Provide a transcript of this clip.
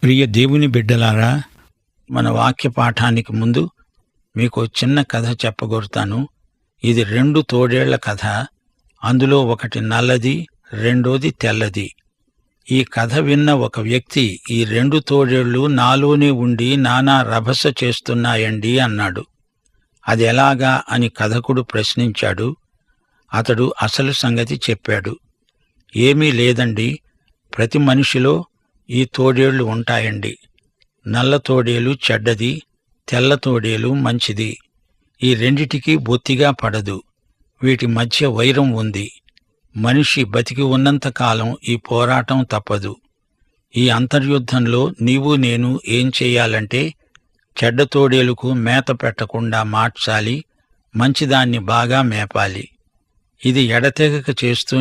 ప్రియ దేవుని బిడ్డలారా, మన వాక్య పాఠానికి ముందు మీకు చిన్న కథ చెప్పగోరుతాను. ఇది 2 తోడేళ్ల కథ. అందులో ఒకటి నల్లది, రెండోది తెల్లది. ఈ కథ విన్న ఒక వ్యక్తి, ఈ 2 తోడేళ్లు నాలోనే ఉండి నానా రభస చేస్తున్నాయండి అన్నాడు. అది ఎలాగా అని కథకుడు ప్రశ్నించాడు. అతడు అసలు సంగతి చెప్పాడు. ఏమీ లేదండి, ప్రతి మనిషిలో ఈ తోడేళ్లు ఉంటాయండి. నల్ల తోడేలు చెడ్డది, తెల్ల తోడేలు మంచిది. ఈ రెండిటికీ బొత్తిగా పడదు. వీటి మధ్య వైరం ఉంది. మనిషి బతికి ఉన్నంతకాలం ఈ పోరాటం తప్పదు. ఈ అంతర్యుద్ధంలో నీవు నేను ఏం చెయ్యాలంటే, చెడ్డ తోడేలుకు మేత పెట్టకుండా మార్చాలి, మంచిదాన్ని బాగా మేపాలి. ఇది ఎడతెగక చేస్తూ